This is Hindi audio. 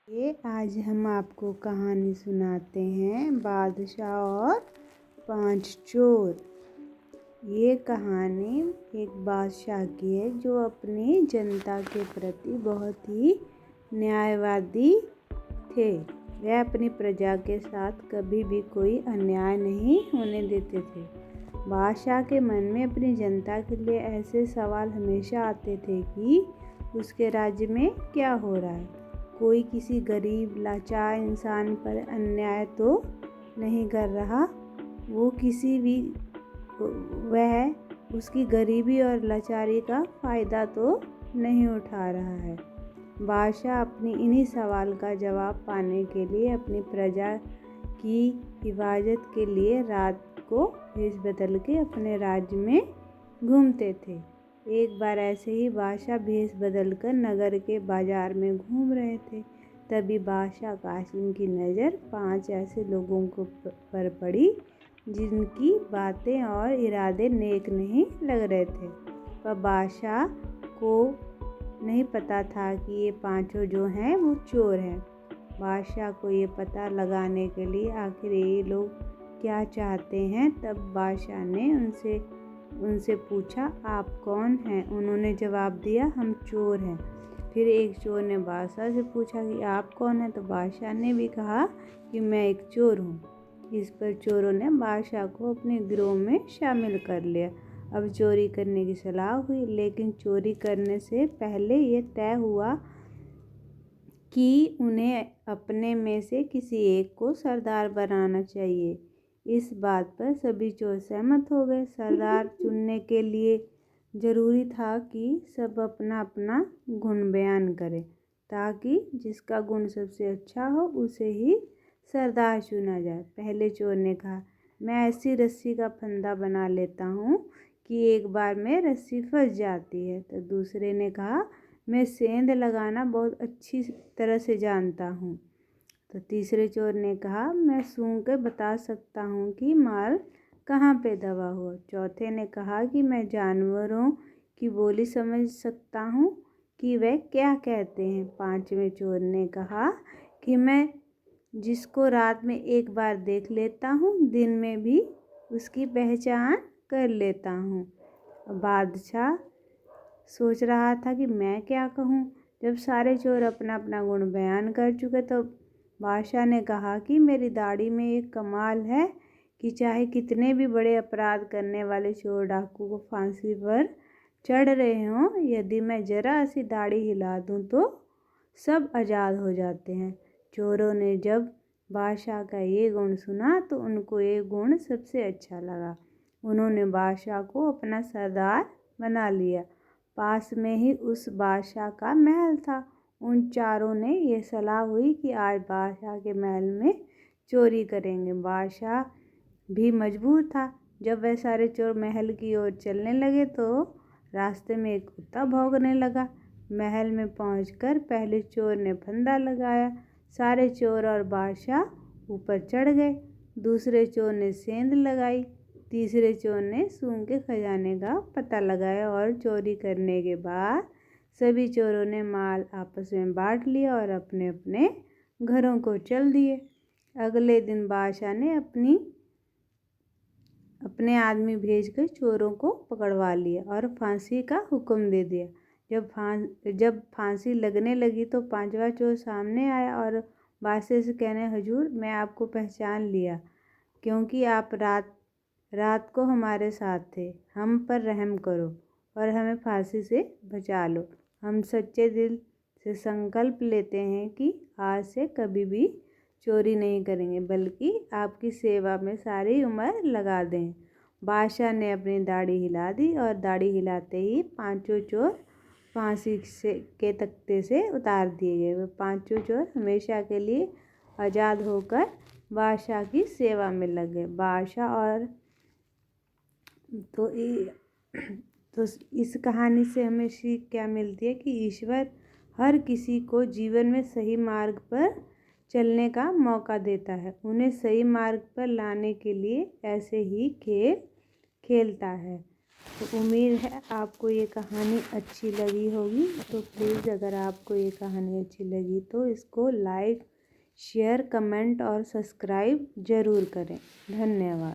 ये आज हम आपको कहानी सुनाते हैं बादशाह और 5 चोर। ये कहानी एक बादशाह की है जो अपनी जनता के प्रति बहुत ही न्यायवादी थे। वह अपनी प्रजा के साथ कभी भी कोई अन्याय नहीं होने देते थे। बादशाह के मन में अपनी जनता के लिए ऐसे सवाल हमेशा आते थे कि उसके राज्य में क्या हो रहा है, कोई किसी गरीब लाचार इंसान पर अन्याय तो नहीं कर रहा, वह उसकी गरीबी और लाचारी का फ़ायदा तो नहीं उठा रहा है। बादशाह अपनी इन्हीं सवाल का जवाब पाने के लिए अपनी प्रजा की हिफाजत के लिए रात को भेष बदल के अपने राज्य में घूमते थे। एक बार ऐसे ही बादशाह भेष बदलकर नगर के बाजार में घूम रहे थे। तभी बादशाह कासिम की नज़र 5 ऐसे लोगों पर पड़ी जिनकी बातें और इरादे नेक नहीं लग रहे थे। पर बादशाह को नहीं पता था कि ये 5 जो हैं वो चोर हैं। बादशाह को ये पता लगाने के लिए आखिर ये लोग क्या चाहते हैं, तब बादशाह ने उनसे पूछा, आप कौन हैं? उन्होंने जवाब दिया, हम चोर हैं। फिर एक चोर ने बादशाह से पूछा कि आप कौन हैं? तो बादशाह ने भी कहा कि मैं एक चोर हूँ। इस पर चोरों ने बादशाह को अपने गिरोह में शामिल कर लिया। अब चोरी करने की सलाह हुई, लेकिन चोरी करने से पहले ये तय हुआ कि उन्हें अपने में से किसी एक को सरदार बनाना चाहिए। इस बात पर सभी चोर सहमत हो गए। सरदार चुनने के लिए ज़रूरी था कि सब अपना अपना गुण बयान करें, ताकि जिसका गुण सबसे अच्छा हो उसे ही सरदार चुना जाए। पहले चोर ने कहा, मैं ऐसी रस्सी का फंदा बना लेता हूँ कि एक बार में रस्सी फंस जाती है। तो दूसरे ने कहा, मैं सेंध लगाना बहुत अच्छी तरह से जानता हूँ। तो तीसरे चोर ने कहा, मैं सूंघ कर बता सकता हूँ कि माल कहाँ पे दबा हुआ। चौथे ने कहा कि मैं जानवरों की बोली समझ सकता हूँ कि वे क्या कहते हैं। 5वें चोर ने कहा कि मैं जिसको रात में एक बार देख लेता हूँ, दिन में भी उसकी पहचान कर लेता हूँ। बादशाह सोच रहा था कि मैं क्या कहूँ। जब सारे चोर अपना अपना गुण बयान कर चुके तो बादशाह ने कहा कि मेरी दाढ़ी में एक कमाल है कि चाहे कितने भी बड़े अपराध करने वाले चोर डाकू को फांसी पर चढ़ रहे हों, यदि मैं जरा सी दाढ़ी हिला दूं तो सब आज़ाद हो जाते हैं। चोरों ने जब बादशाह का ये गुण सुना तो उनको ये गुण सबसे अच्छा लगा। उन्होंने बादशाह को अपना सरदार बना लिया। पास में ही उस बादशाह का महल था। उन चारों ने यह सलाह हुई कि आज बादशाह के महल में चोरी करेंगे। बादशाह भी मजबूर था। जब वह सारे चोर महल की ओर चलने लगे तो रास्ते में एक कुत्ता भौंकने लगा। महल में पहुंचकर पहले चोर ने फंदा लगाया। सारे चोर और बादशाह ऊपर चढ़ गए। दूसरे चोर ने सेंध लगाई। तीसरे चोर ने सूंघ के खजाने का पता लगाया और चोरी करने के बाद सभी चोरों ने माल आपस में बांट लिया और अपने अपने घरों को चल दिए। अगले दिन बादशाह ने अपने आदमी भेजकर चोरों को पकड़वा लिया और फांसी का हुक्म दे दिया। जब फांसी लगने लगी तो 5वां चोर सामने आया और बादशाह से कहने, हुजूर, मैं आपको पहचान लिया, क्योंकि आप रात को हमारे साथ थे। हम पर रहम करो और हमें फांसी से बचा लो। हम सच्चे दिल से संकल्प लेते हैं कि आज से कभी भी चोरी नहीं करेंगे, बल्कि आपकी सेवा में सारी उम्र लगा दें। बादशाह ने अपनी दाढ़ी हिला दी और दाढ़ी हिलाते ही 5 चोर फांसी के तख्ते से उतार दिए गए। वे 5 चोर हमेशा के लिए आज़ाद होकर बादशाह की सेवा में लग गए। बादशाह और तो इस कहानी से हमें सीख क्या मिलती है कि ईश्वर हर किसी को जीवन में सही मार्ग पर चलने का मौका देता है। उन्हें सही मार्ग पर लाने के लिए ऐसे ही खेल खेलता है। तो उम्मीद है आपको ये कहानी अच्छी लगी होगी। तो प्लीज़ अगर आपको ये कहानी अच्छी लगी तो इसको लाइक, शेयर, कमेंट और सब्सक्राइब ज़रूर करें। धन्यवाद।